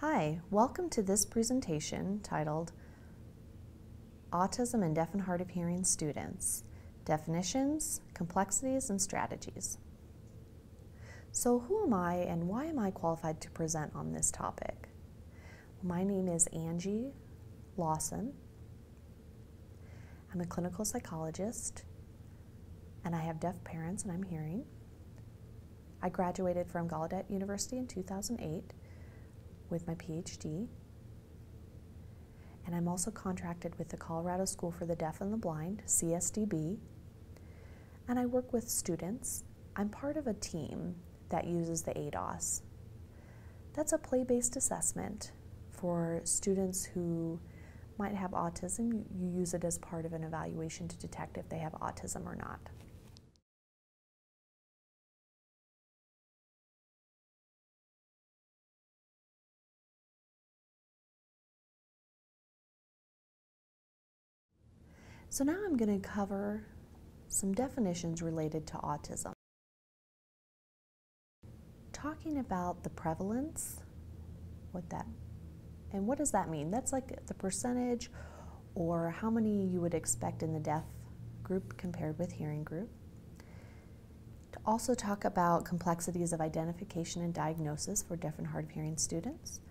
Hi, welcome to this presentation titled Autism in Deaf and Hard of Hearing Students, Definitions, Complexities, and Strategies. So who am I and why am I qualified to present on this topic? My name is Angie Lawson. I'm a clinical psychologist and I have deaf parents and I'm hearing. I graduated from Gallaudet University in 2008 with my PhD, and I'm also contracted with the Colorado School for the Deaf and the Blind, CSDB, and I work with students. I'm part of a team that uses the ADOS. That's a play-based assessment for students who might have autism. You use it as part of an evaluation to detect if they have autism or not. So now I'm going to cover some definitions related to autism. Talking about the prevalence, what does that mean? That's like the percentage or how many you would expect in the deaf group compared with hearing group. To also talk about complexities of identification and diagnosis for deaf and hard of hearing students.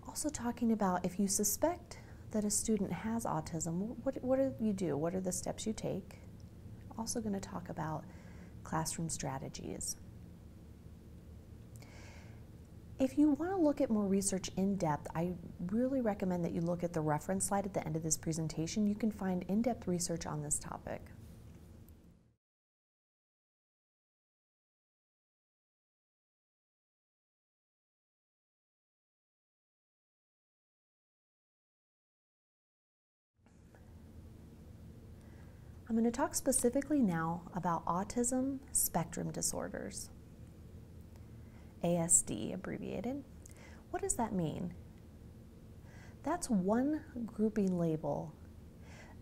Also talking about if you suspect that a student has autism, what do you do? What are the steps you take? Also going to talk about classroom strategies. If you want to look at more research in depth, I really recommend that you look at the reference slide at the end of this presentation. You can find in-depth research on this topic. I'm going to talk specifically now about autism spectrum disorders, ASD abbreviated. What does that mean? That's one grouping label,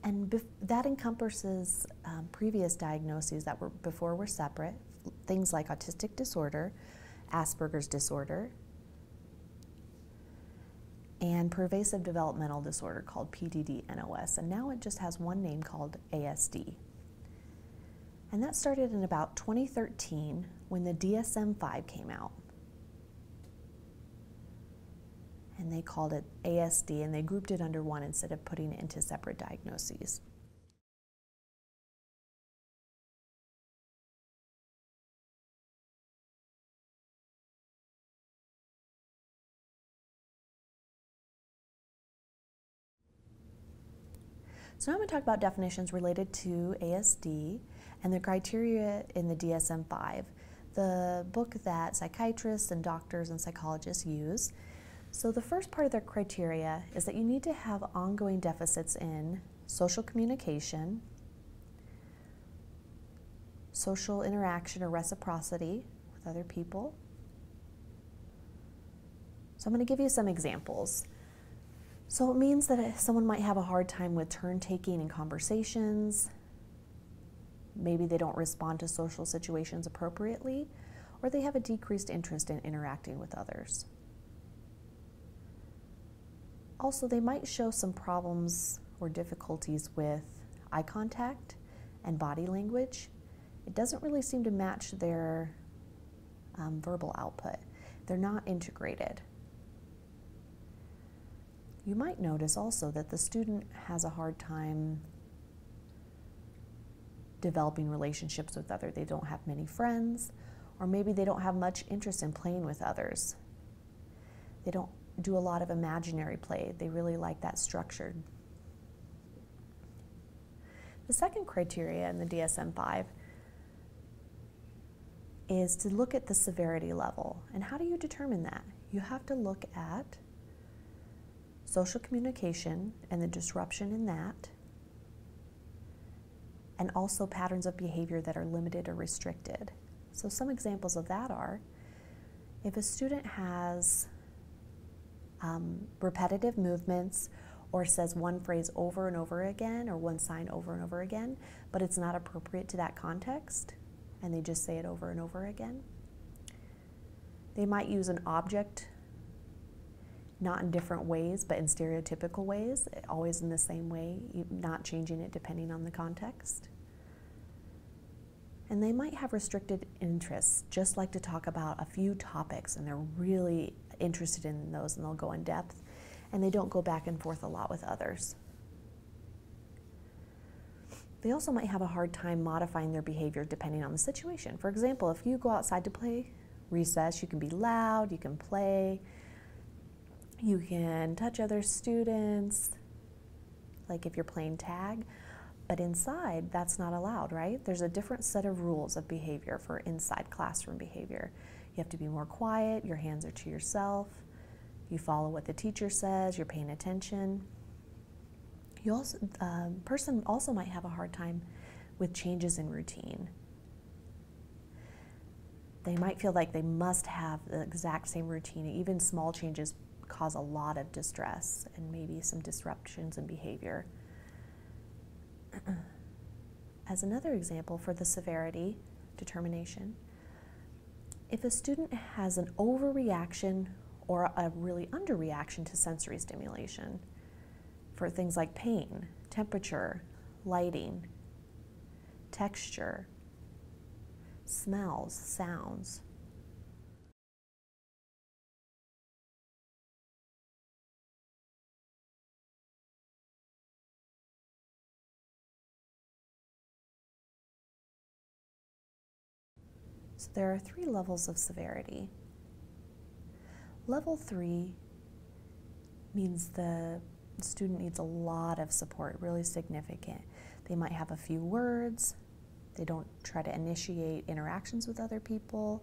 and that encompasses previous diagnoses that before were separate, things like autistic disorder, Asperger's disorder, and pervasive developmental disorder called PDD-NOS, and now it just has one name called ASD. And that started in about 2013 when the DSM-5 came out. And they called it ASD, and they grouped it under one instead of putting it into separate diagnoses. So now I'm going to talk about definitions related to ASD and the criteria in the DSM-5, the book that psychiatrists and doctors and psychologists use. So the first part of their criteria is that you need to have ongoing deficits in social communication, social interaction or reciprocity with other people. So I'm going to give you some examples. So it means that someone might have a hard time with turn-taking in conversations. Maybe they don't respond to social situations appropriately, or they have a decreased interest in interacting with others. Also, they might show some problems or difficulties with eye contact and body language. It doesn't really seem to match their verbal output. They're not integrated. You might notice also that the student has a hard time developing relationships with others. They don't have many friends, or maybe they don't have much interest in playing with others. They don't do a lot of imaginary play. They really like that structured. The second criteria in the DSM-5 is to look at the severity level. And how do you determine that? You have to look at social communication and the disruption in that, and also patterns of behavior that are limited or restricted. So some examples of that are, if a student has repetitive movements or says one phrase over and over again or one sign over and over again, but it's not appropriate to that context, and they just say it over and over again. They might use an object not in different ways, but in stereotypical ways, always in the same way, not changing it depending on the context. And they might have restricted interests, just like to talk about a few topics, and they're really interested in those, and they'll go in depth, and they don't go back and forth a lot with others. They also might have a hard time modifying their behavior depending on the situation. For example, if you go outside to play recess, you can be loud, you can play, you can touch other students, like if you're playing tag, but inside that's not allowed, right? There's a different set of rules of behavior for inside classroom behavior. You have to be more quiet, your hands are to yourself, you follow what the teacher says, you're paying attention. You also, person also might have a hard time with changes in routine. They might feel like they must have the exact same routine. Even small changes cause a lot of distress and maybe some disruptions in behavior. As another example for the severity determination, if a student has an overreaction or a really underreaction to sensory stimulation, for things like pain, temperature, lighting, texture, smells, sounds. So there are 3 levels of severity. Level 3 means the student needs a lot of support, really significant. They might have a few words, they don't try to initiate interactions with other people,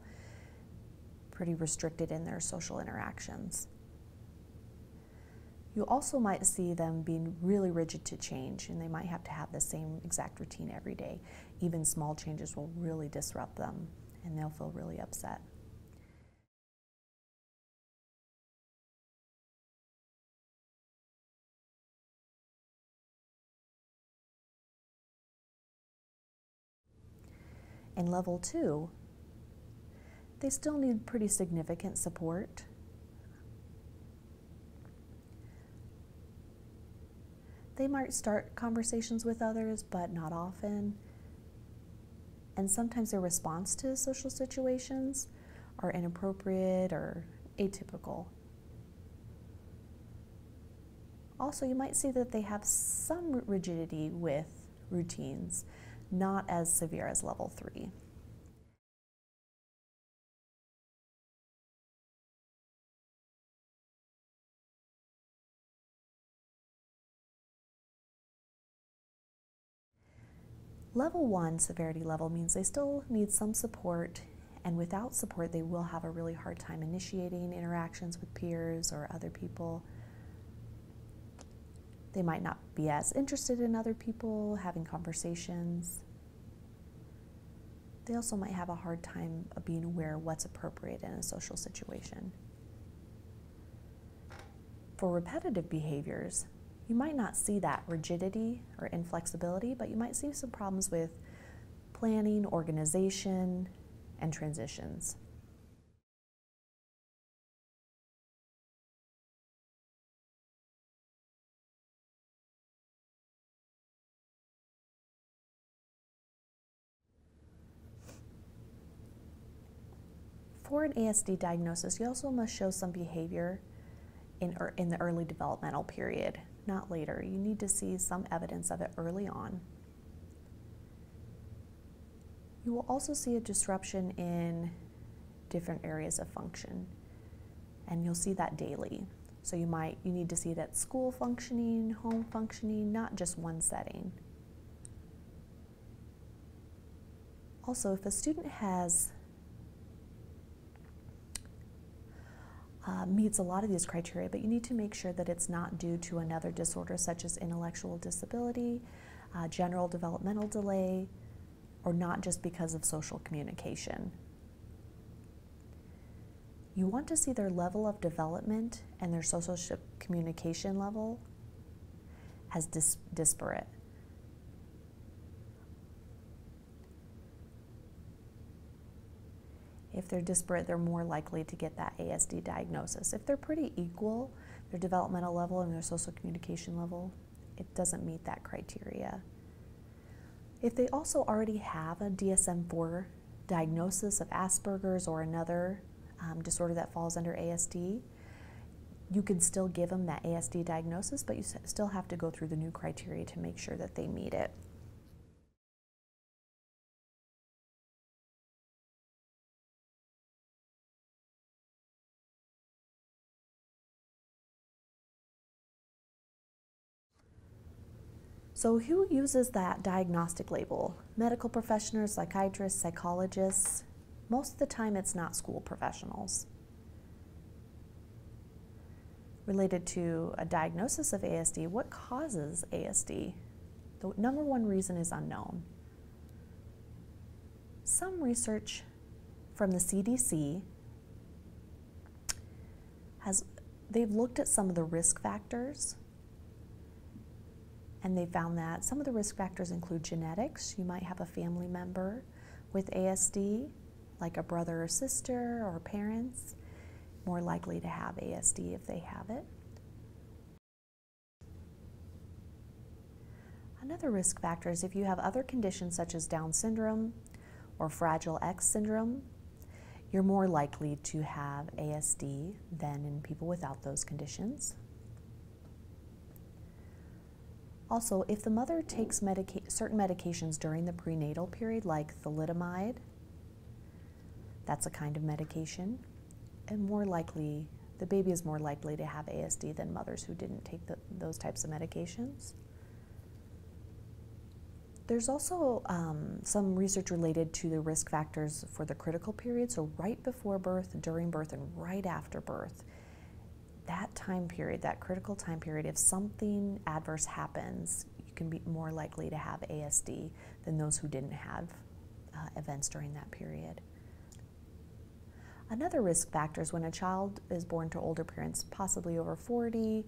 pretty restricted in their social interactions. You also might see them being really rigid to change, and they might have to have the same exact routine every day. Even small changes will really disrupt them, and they'll feel really upset. In level 2, they still need pretty significant support. They might start conversations with others, but not often. And sometimes their response to social situations are inappropriate or atypical. Also, you might see that they have some rigidity with routines, not as severe as level 3. Level 1 severity level means they still need some support, and without support they will have a really hard time initiating interactions with peers or other people. They might not be as interested in other people, having conversations. They also might have a hard time of being aware of what's appropriate in a social situation. For repetitive behaviors, you might not see that rigidity or inflexibility, but you might see some problems with planning, organization, and transitions. For an ASD diagnosis, you also must show some behavior in the early developmental period, not later. You need to see some evidence of it early on. You will also see a disruption in different areas of function, and you'll see that daily. So you need to see it at school functioning, home functioning, not just one setting. Also, if a student meets a lot of these criteria, but you need to make sure that it's not due to another disorder such as intellectual disability, general developmental delay, or not just because of social communication. You want to see their level of development and their social communication level as disparate. If they're disparate, they're more likely to get that ASD diagnosis. If they're pretty equal, their developmental level and their social communication level, it doesn't meet that criteria. If they also already have a DSM-4 diagnosis of Asperger's or another disorder that falls under ASD, you can still give them that ASD diagnosis, but you still have to go through the new criteria to make sure that they meet it. So who uses that diagnostic label? Medical professionals, psychiatrists, psychologists. Most of the time it's not school professionals. Related to a diagnosis of ASD, what causes ASD? The number one reason is unknown. Some research from the CDC they've looked at some of the risk factors, and they found that some of the risk factors include genetics. You might have a family member with ASD, like a brother or sister or parents, more likely to have ASD if they have it. Another risk factor is if you have other conditions such as Down syndrome or Fragile X syndrome, you're more likely to have ASD than in people without those conditions. Also, if the mother takes certain medications during the prenatal period, like thalidomide, that's a kind of medication, and the baby is more likely to have ASD than mothers who didn't take those types of medications. There's also some research related to the risk factors for the critical period, so right before birth, during birth, and right after birth. That time period, that critical time period, if something adverse happens, you can be more likely to have ASD than those who didn't have events during that period. Another risk factor is when a child is born to older parents, possibly over 40,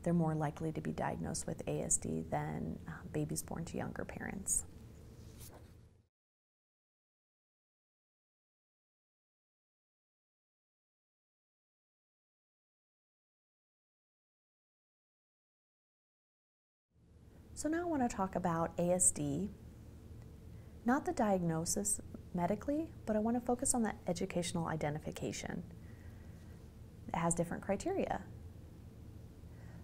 they're more likely to be diagnosed with ASD than babies born to younger parents. So now I want to talk about ASD, not the diagnosis medically, but I want to focus on the educational identification. It has different criteria.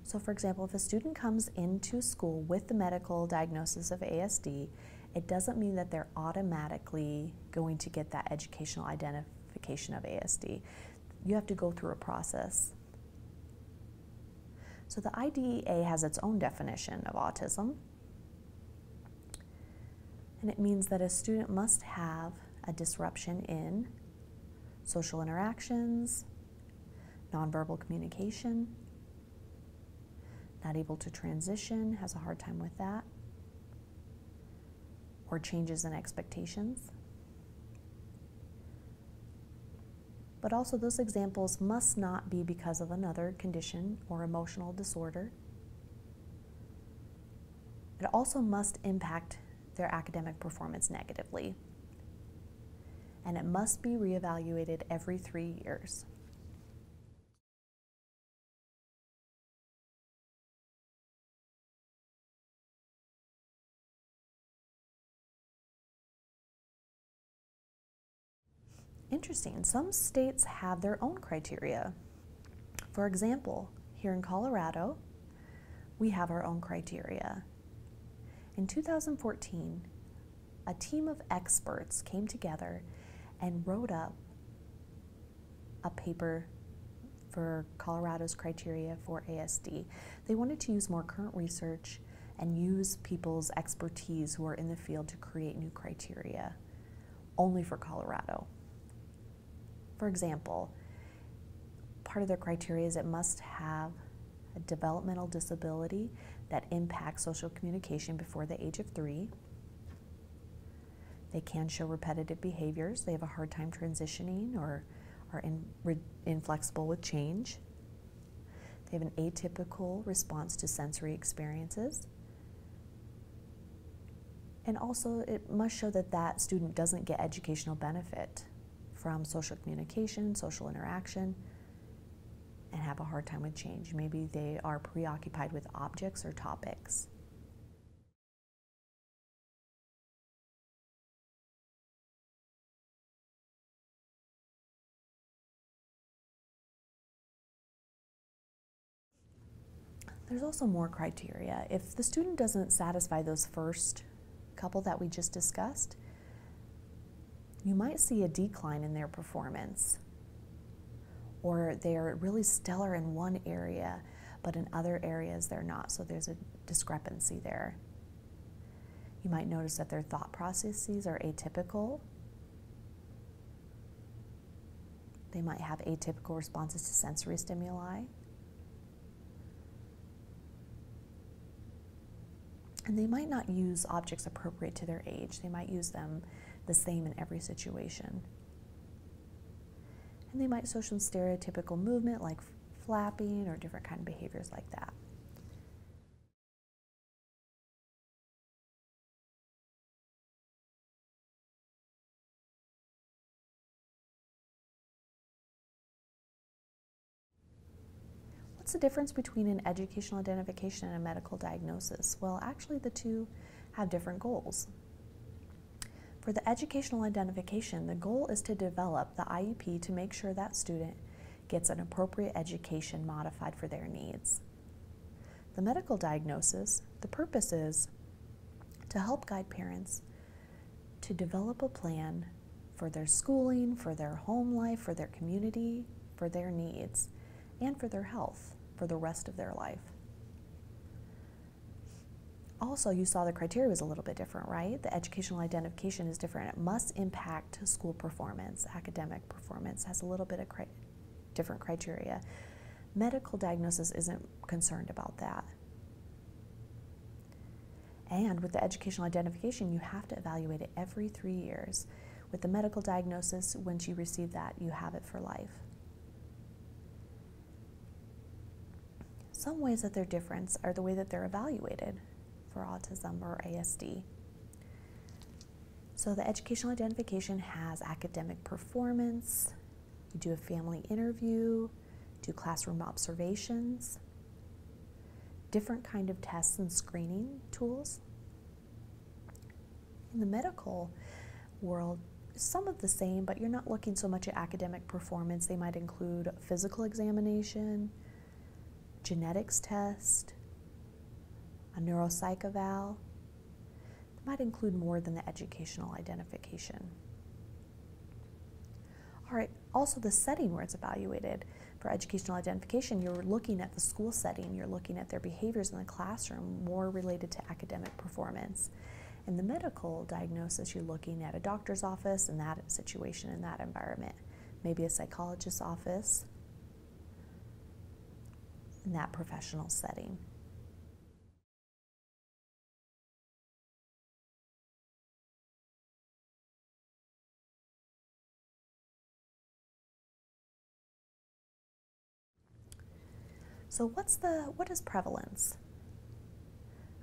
So for example, if a student comes into school with the medical diagnosis of ASD, it doesn't mean that they're automatically going to get that educational identification of ASD. You have to go through a process. So the IDEA has its own definition of autism, and it means that a student must have a disruption in social interactions, nonverbal communication, not able to transition, has a hard time with that, or changes in expectations. But also those examples must not be because of another condition or emotional disorder. It also must impact their academic performance negatively. And it must be reevaluated every 3 years. Interesting, some states have their own criteria. For example, here in Colorado, we have our own criteria. In 2014, a team of experts came together and wrote up a paper for Colorado's criteria for ASD. They wanted to use more current research and use people's expertise who are in the field to create new criteria only for Colorado. For example, part of their criteria is it must have a developmental disability that impacts social communication before the age of 3. They can show repetitive behaviors. They have a hard time transitioning or are inflexible with change. They have an atypical response to sensory experiences. And also, it must show that that student doesn't get educational benefit from social communication, social interaction, and have a hard time with change. Maybe they are preoccupied with objects or topics. There's also more criteria. If the student doesn't satisfy those first couple that we just discussed, you might see a decline in their performance, or they're really stellar in one area, but in other areas they're not, so there's a discrepancy there. You might notice that their thought processes are atypical. They might have atypical responses to sensory stimuli. And they might not use objects appropriate to their age. They might use them the same in every situation. And they might show some stereotypical movement like flapping or different kind of behaviors like that. What's the difference between an educational identification and a medical diagnosis? Well, actually the two have different goals. For the educational identification, the goal is to develop the IEP to make sure that student gets an appropriate education modified for their needs. The medical diagnosis, the purpose is to help guide parents to develop a plan for their schooling, for their home life, for their community, for their needs, and for their health for the rest of their life. Also, you saw the criteria was a little bit different, right? The educational identification is different. It must impact school performance. Academic performance has a little bit of different criteria. Medical diagnosis isn't concerned about that. And with the educational identification, you have to evaluate it every 3 years. With the medical diagnosis, once you receive that, you have it for life. Some ways that they're different are the way that they're evaluated for autism or ASD. So the educational identification has academic performance, you do a family interview, do classroom observations, different kind of tests and screening tools. In the medical world, some of the same, but you're not looking so much at academic performance. They might include physical examination, genetics test, a neuropsych eval. It might include more than the educational identification. All right, also the setting where it's evaluated. For educational identification, you're looking at the school setting, you're looking at their behaviors in the classroom, more related to academic performance. In the medical diagnosis, you're looking at a doctor's office in that situation, in that environment, maybe a psychologist's office, in that professional setting. So what is prevalence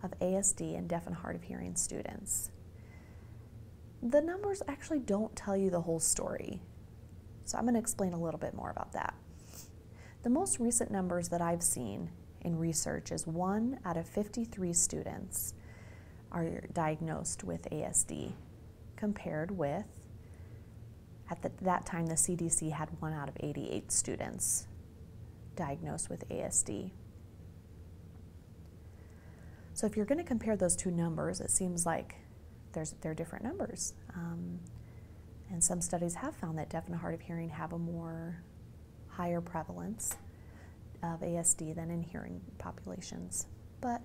of ASD in deaf and hard of hearing students? The numbers actually don't tell you the whole story. So I'm going to explain a little bit more about that. The most recent numbers that I've seen in research is 1 out of 53 students are diagnosed with ASD, compared with, at that time the CDC had 1 out of 88 students diagnosed with ASD. So if you're going to compare those two numbers, it seems like they're different numbers. And some studies have found that deaf and hard of hearing have a more higher prevalence of ASD than in hearing populations. But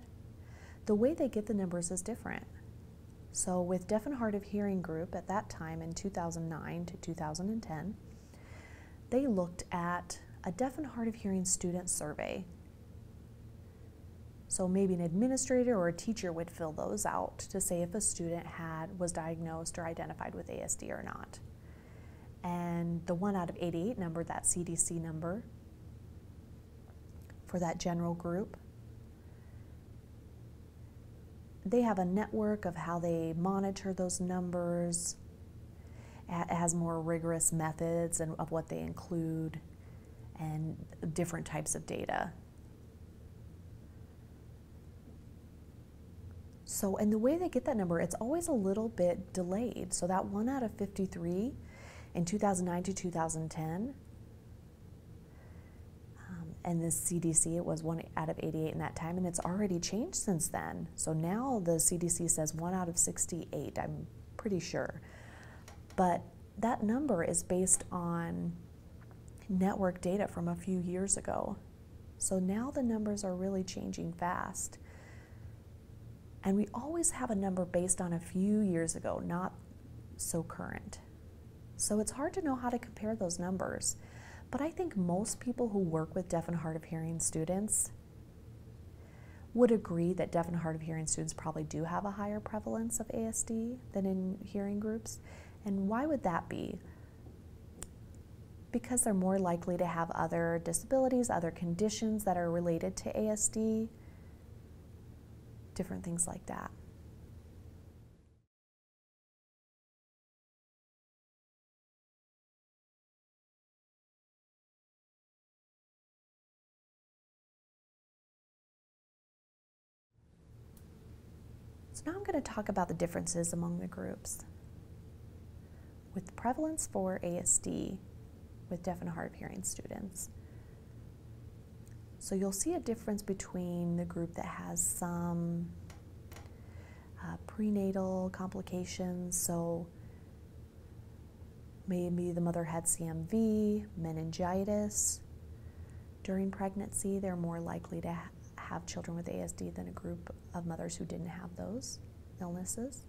the way they get the numbers is different. So with deaf and hard of hearing group at that time in 2009 to 2010, they looked at a deaf and hard of hearing student survey. So maybe an administrator or a teacher would fill those out to say if a student was diagnosed or identified with ASD or not. And the 1 out of 88 number, that CDC number for that general group, they have a network of how they monitor those numbers. It has more rigorous methods and of what they include, and different types of data. So, and the way they get that number, it's always a little bit delayed. So that 1 out of 53 in 2009 to 2010, and the CDC, it was 1 out of 88 in that time, and it's already changed since then. So now the CDC says 1 out of 68, I'm pretty sure. But that number is based on network data from a few years ago. So now the numbers are really changing fast. And we always have a number based on a few years ago, not so current. So it's hard to know how to compare those numbers. But I think most people who work with deaf and hard of hearing students would agree that deaf and hard of hearing students probably do have a higher prevalence of ASD than in hearing groups. And why would that be? Because they're more likely to have other disabilities, other conditions that are related to ASD, different things like that. So now I'm going to talk about the differences among the groups. With prevalence for ASD with deaf and hard of hearing students. So you'll see a difference between the group that has some prenatal complications, so maybe the mother had CMV, meningitis. During pregnancy, they're more likely to have children with ASD than a group of mothers who didn't have those illnesses.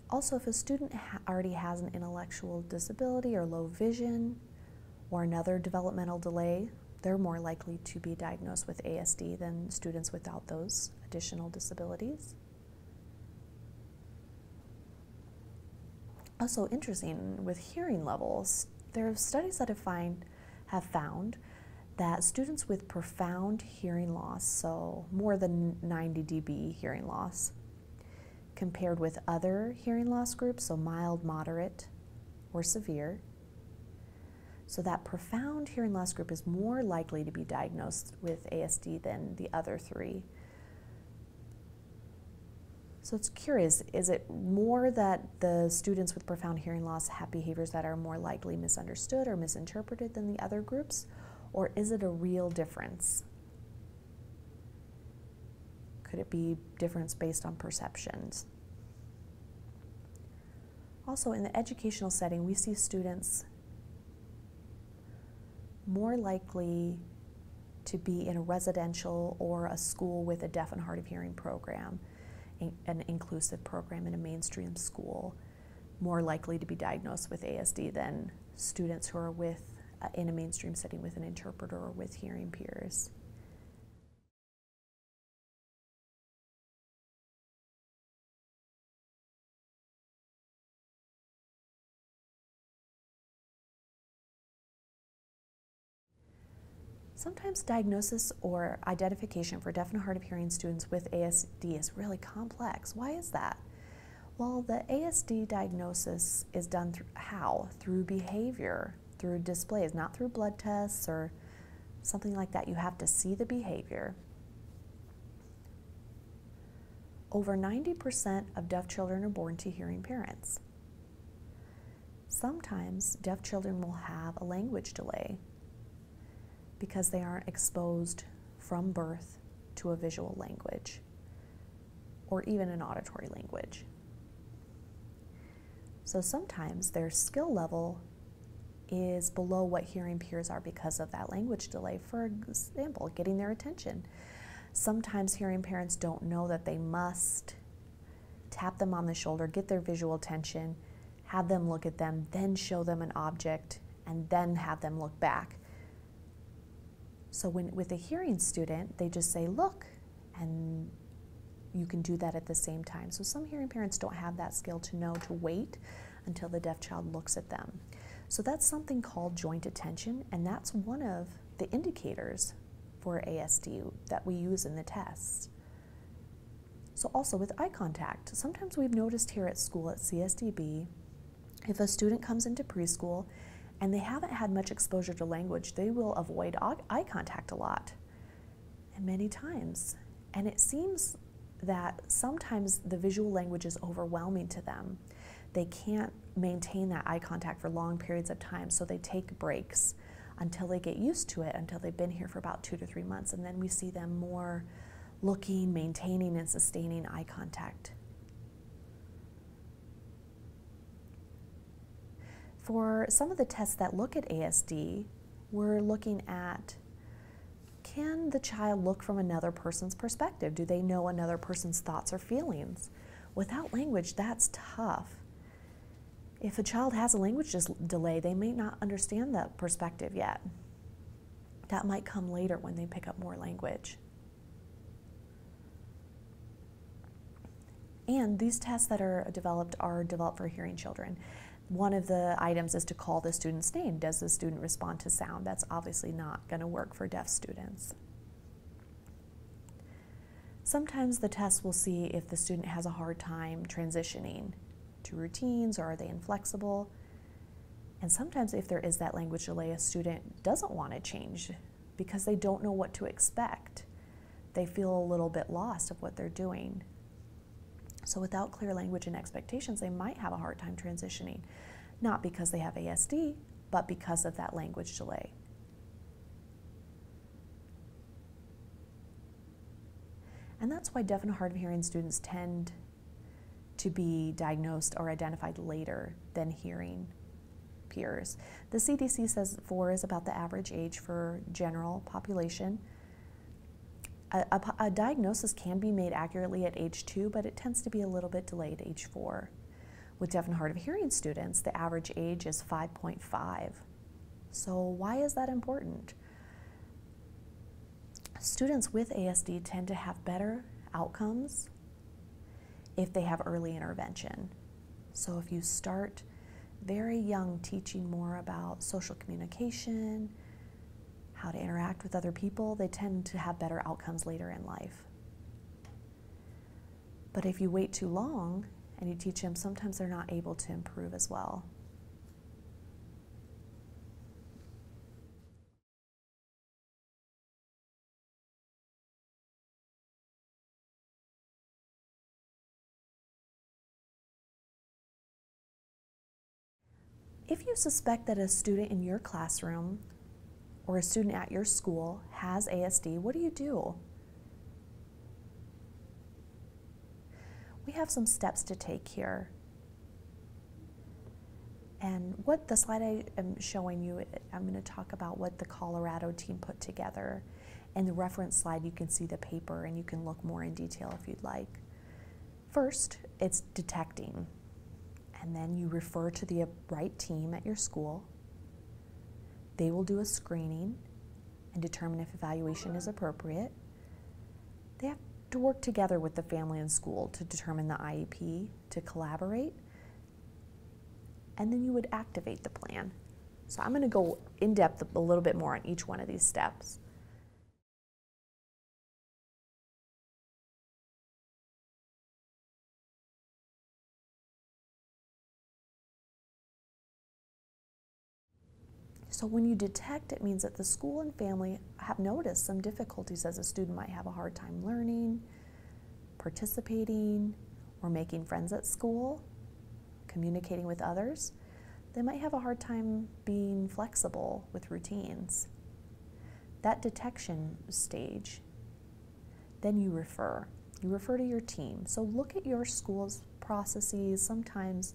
Also, if a student already has an intellectual disability or low vision or another developmental delay, they're more likely to be diagnosed with ASD than students without those additional disabilities. Also interesting, with hearing levels, there are studies that have found that students with profound hearing loss, so more than 90 dB hearing loss, compared with other hearing loss groups, so mild, moderate, or severe, so that profound hearing loss group is more likely to be diagnosed with ASD than the other three. So it's curious, is it more that the students with profound hearing loss have behaviors that are more likely misunderstood or misinterpreted than the other groups, or is it a real difference? Could it be difference based on perceptions? Also, in the educational setting, we see students more likely to be in a residential or a school with a deaf and hard of hearing program, an inclusive program in a mainstream school, more likely to be diagnosed with ASD than students who are in a mainstream setting with an interpreter or with hearing peers. Sometimes diagnosis or identification for deaf and hard of hearing students with ASD is really complex. Why is that? Well, the ASD diagnosis is done through behavior, through displays, not through blood tests or something like that. You have to see the behavior. Over 90% of deaf children are born to hearing parents. Sometimes deaf children will have a language delay because they aren't exposed from birth to a visual language or even an auditory language. So sometimes their skill level is below what hearing peers are because of that language delay. For example, getting their attention. Sometimes hearing parents don't know that they must tap them on the shoulder, get their visual attention, have them look at them, then show them an object, and then have them look back. So with a hearing student, they just say, look, and you can do that at the same time. So some hearing parents don't have that skill to know to wait until the deaf child looks at them. So that's something called joint attention, and that's one of the indicators for ASD that we use in the tests. So also with eye contact, sometimes we've noticed here at school at CSDB, if a student comes into preschool and they haven't had much exposure to language, they will avoid eye contact a lot, and many times. And it seems that sometimes the visual language is overwhelming to them. They can't maintain that eye contact for long periods of time, so they take breaks until they get used to it, until they've been here for about 2 to 3 months, and then we see them more looking, maintaining, and sustaining eye contact. For some of the tests that look at ASD, we're looking at, can the child look from another person's perspective? Do they know another person's thoughts or feelings? Without language, that's tough. If a child has a language delay, they may not understand that perspective yet. That might come later when they pick up more language. And these tests that are developed for hearing children. One of the items is to call the student's name. Does the student respond to sound? That's obviously not going to work for deaf students. Sometimes the test will see if the student has a hard time transitioning to routines, or are they inflexible. And sometimes if there is that language delay, a student doesn't want to change because they don't know what to expect. They feel a little bit lost of what they're doing. So without clear language and expectations, they might have a hard time transitioning, not because they have ASD, but because of that language delay. And that's why deaf and hard of hearing students tend to be diagnosed or identified later than hearing peers. The CDC says 4 is about the average age for general population. A diagnosis can be made accurately at age 2, but it tends to be a little bit delayed at age 4. With deaf and hard of hearing students, the average age is 5.5. So why is that important? Students with ASD tend to have better outcomes if they have early intervention. So if you start very young teaching more about social communication, how to interact with other people, they tend to have better outcomes later in life. But if you wait too long and you teach them, sometimes they're not able to improve as well. If you suspect that a student in your classroom or a student at your school has ASD, what do? We have some steps to take here. And what the slide I am showing you, I'm going to talk about what the Colorado team put together. In the reference slide, you can see the paper and you can look more in detail if you'd like. First, it's detecting. And then you refer to the right team at your school. They will do a screening and determine if evaluation is appropriate. They have to work together with the family and school to determine the IEP, to collaborate, and then you would activate the plan. So I'm going to go in depth a little bit more on each one of these steps. So when you detect, it means that the school and family have noticed some difficulties, as a student might have a hard time learning, participating, or making friends at school, communicating with others. They might have a hard time being flexible with routines. That detection stage, then you refer. You refer to your team. So look at your school's processes. Sometimes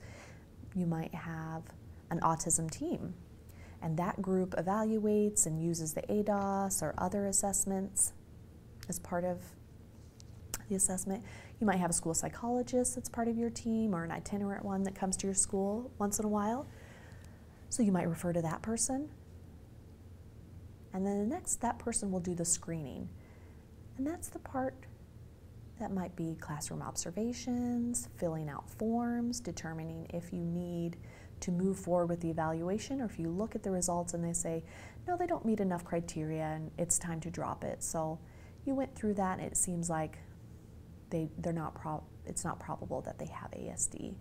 you might have an autism team, and that group evaluates and uses the ADOS or other assessments as part of the assessment. You might have a school psychologist that's part of your team, or an itinerant one that comes to your school once in a while. So you might refer to that person. And then that person will do the screening. And that's the part that might be classroom observations, filling out forms, determining if you need to move forward with the evaluation, or if you look at the results and they say, no, they don't meet enough criteria and it's time to drop it. So you went through that and it seems like it's not probable that they have ASD.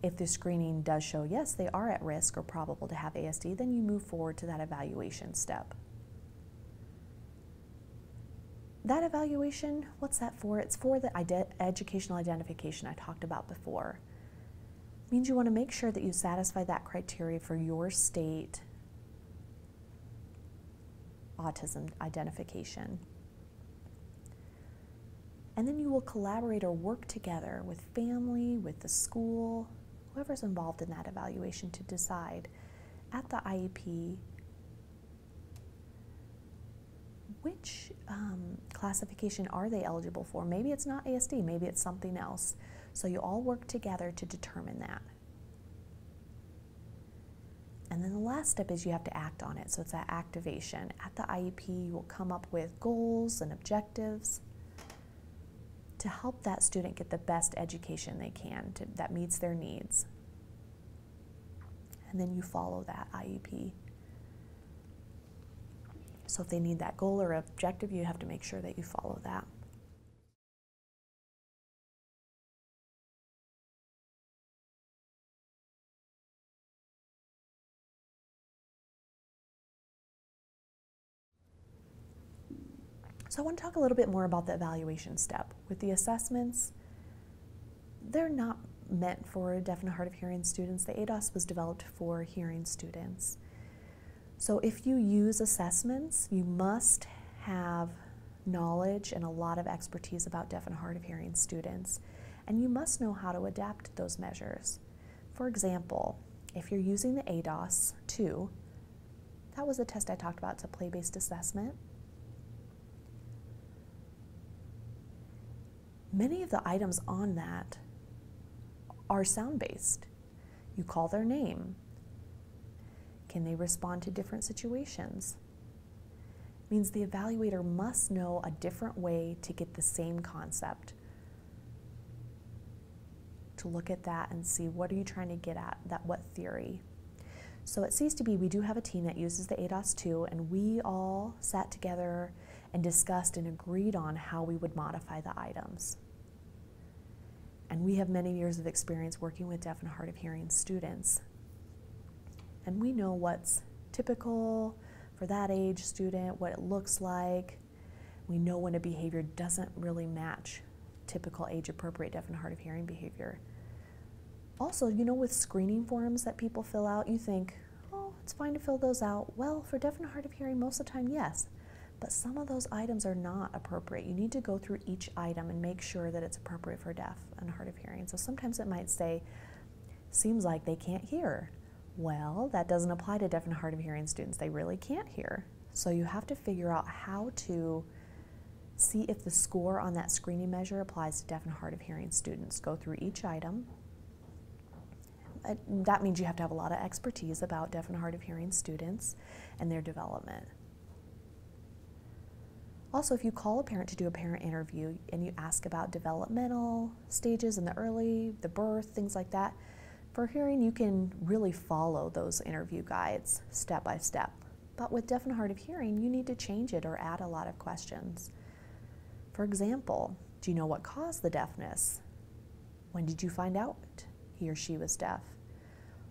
If the screening does show, yes, they are at risk or probable to have ASD, then you move forward to that evaluation step. That evaluation, what's that for? It's for the educational identification I talked about before. It means you want to make sure that you satisfy that criteria for your state autism identification. And then you will collaborate or work together with family, with the school, whoever's involved in that evaluation to decide at the IEP which classification are they eligible for. Maybe it's not ASD, maybe it's something else. So you all work together to determine that. And then the last step is you have to act on it. So it's that activation. At the IEP, you will come up with goals and objectives to help that student get the best education they can that meets their needs. And then you follow that IEP. So if they need that goal or objective, you have to make sure that you follow that. So I want to talk a little bit more about the evaluation step. With the assessments, they're not meant for deaf and hard of hearing students. The ADOS was developed for hearing students. So if you use assessments, you must have knowledge and a lot of expertise about deaf and hard of hearing students, and you must know how to adapt those measures. For example, if you're using the ADOS 2, that was a test I talked about, it's a play-based assessment. Many of the items on that are sound-based. You call their name. Can they respond to different situations? It means the evaluator must know a different way to get the same concept. To look at that and see what are you trying to get at, what theory. So at CSDB, we do have a team that uses the ADOS 2, and we all sat together and discussed and agreed on how we would modify the items. And we have many years of experience working with deaf and hard of hearing students. And we know what's typical for that age student, what it looks like. We know when a behavior doesn't really match typical age-appropriate deaf and hard of hearing behavior. Also, you know, with screening forms that people fill out, you think, oh, it's fine to fill those out. Well, for deaf and hard of hearing, most of the time, yes. But some of those items are not appropriate. You need to go through each item and make sure that it's appropriate for deaf and hard of hearing. So sometimes it might say, seems like they can't hear. Well, that doesn't apply to deaf and hard of hearing students. They really can't hear. So you have to figure out how to see if the score on that screening measure applies to deaf and hard of hearing students. Go through each item. That means you have to have a lot of expertise about deaf and hard of hearing students and their development. Also, if you call a parent to do a parent interview and you ask about developmental stages in the birth, things like that, for hearing, you can really follow those interview guides step by step. But with deaf and hard of hearing, you need to change it or add a lot of questions. For example, do you know what caused the deafness? When did you find out he or she was deaf?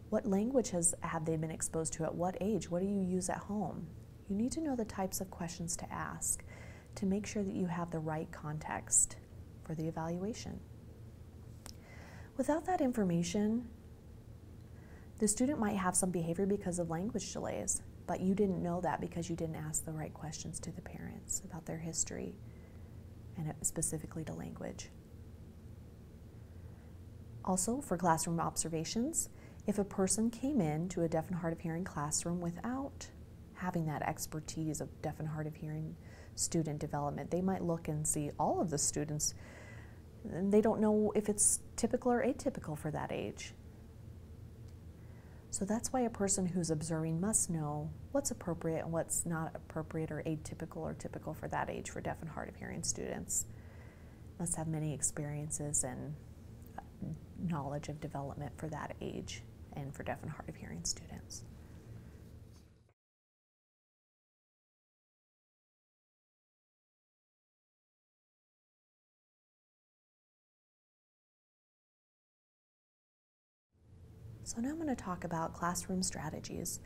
What language have they been exposed to at what age? What do you use at home? You need to know the types of questions to ask to make sure that you have the right context for the evaluation. Without that information, the student might have some behavior because of language delays, but you didn't know that because you didn't ask the right questions to the parents about their history and specifically to language. Also, for classroom observations, if a person came in to a deaf and hard of hearing classroom without having that expertise of deaf and hard of hearing student development, they might look and see all of the students, and they don't know if it's typical or atypical for that age. So that's why a person who's observing must know what's appropriate and what's not appropriate or atypical or typical for that age for deaf and hard of hearing students. Must have many experiences and knowledge of development for that age and for deaf and hard of hearing students. So now I'm going to talk about classroom strategies.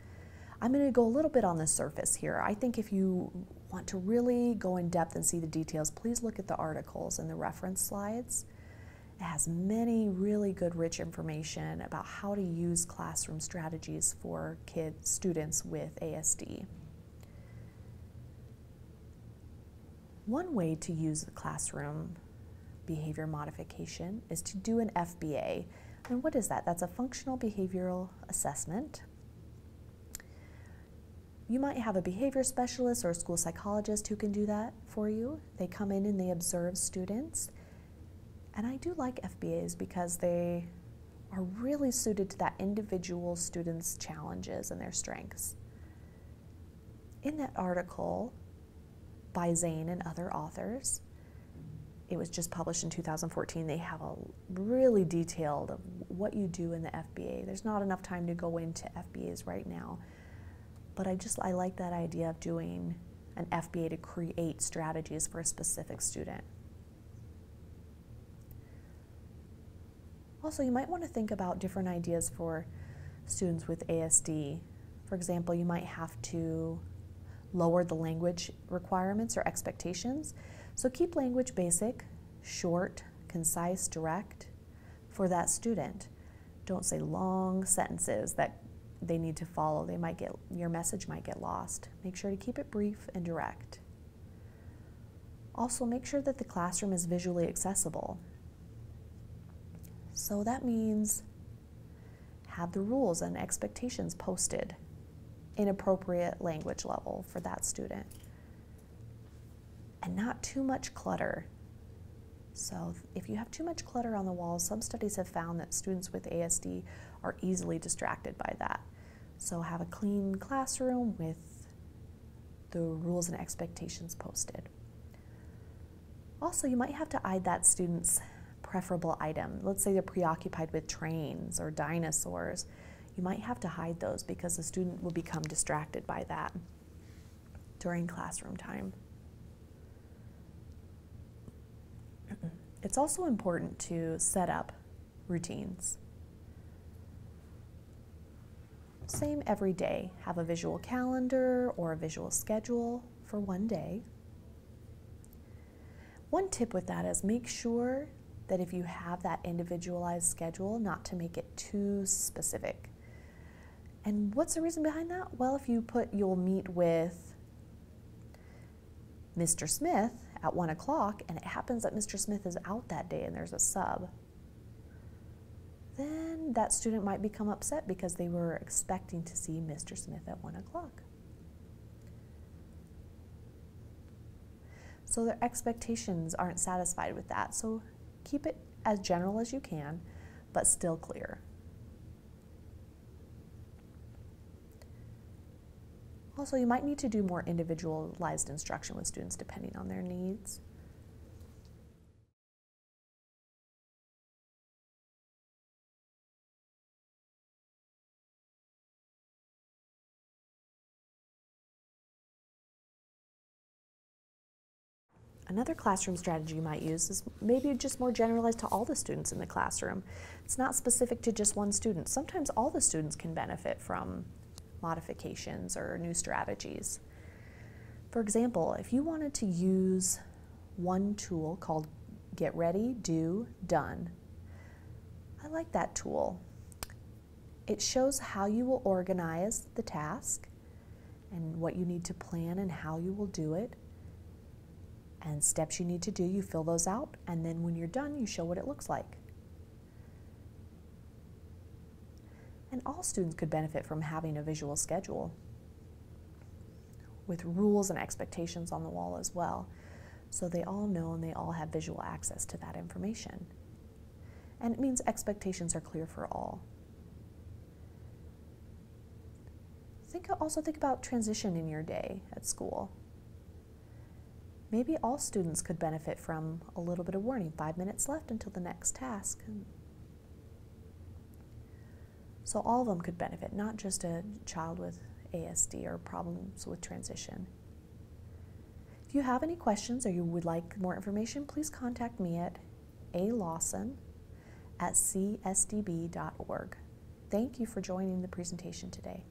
I'm going to go a little bit on the surface here. I think if you want to really go in depth and see the details, please look at the articles and the reference slides. It has many really good, rich information about how to use classroom strategies for students with ASD. One way to use the classroom behavior modification is to do an FBA. And what is that? That's a functional behavioral assessment. You might have a behavior specialist or a school psychologist who can do that for you. They come in and they observe students. And I do like FBAs because they are really suited to that individual student's challenges and their strengths. In that article by Zane and other authors, it was just published in 2014. They have a really detailed of what you do in the FBA. There's not enough time to go into FBAs right now, but I like that idea of doing an FBA to create strategies for a specific student. Also, you might want to think about different ideas for students with ASD. For example, you might have to lower the language requirements or expectations. So keep language basic, short, concise, direct for that student. Don't say long sentences that they need to follow. Your message might get lost. Make sure to keep it brief and direct. Also, make sure that the classroom is visually accessible. So that means have the rules and expectations posted in appropriate language level for that student. And not too much clutter. So if you have too much clutter on the walls, some studies have found that students with ASD are easily distracted by that. So have a clean classroom with the rules and expectations posted. Also, you might have to hide that student's preferable item. Let's say they're preoccupied with trains or dinosaurs. You might have to hide those because the student will become distracted by that during classroom time. It's also important to set up routines. Same every day. Have a visual calendar or a visual schedule for one day. One tip with that is make sure that if you have that individualized schedule, not to make it too specific. And what's the reason behind that? Well, if you put you'll meet with Mr. Smith at 1 o'clock and it happens that Mr. Smith is out that day and there's a sub, then that student might become upset because they were expecting to see Mr. Smith at 1 o'clock. So their expectations aren't satisfied with that. So keep it as general as you can, but still clear. Also, you might need to do more individualized instruction with students depending on their needs. Another classroom strategy you might use is maybe just more generalized to all the students in the classroom. It's not specific to just one student. Sometimes all the students can benefit from modifications or new strategies. For example, if you wanted to use one tool called Get Ready, Do, Done, I like that tool. It shows how you will organize the task and what you need to plan and how you will do it, and steps you need to do, you fill those out, and then when you're done, you show what it looks like. And all students could benefit from having a visual schedule with rules and expectations on the wall as well, so they all know and they all have visual access to that information. And it means expectations are clear for all. Also think about transition in your day at school. Maybe all students could benefit from a little bit of warning, 5 minutes left until the next task. So all of them could benefit, not just a child with ASD or problems with transition. If you have any questions or you would like more information, please contact me at alawson@csdb.org. Thank you for joining the presentation today.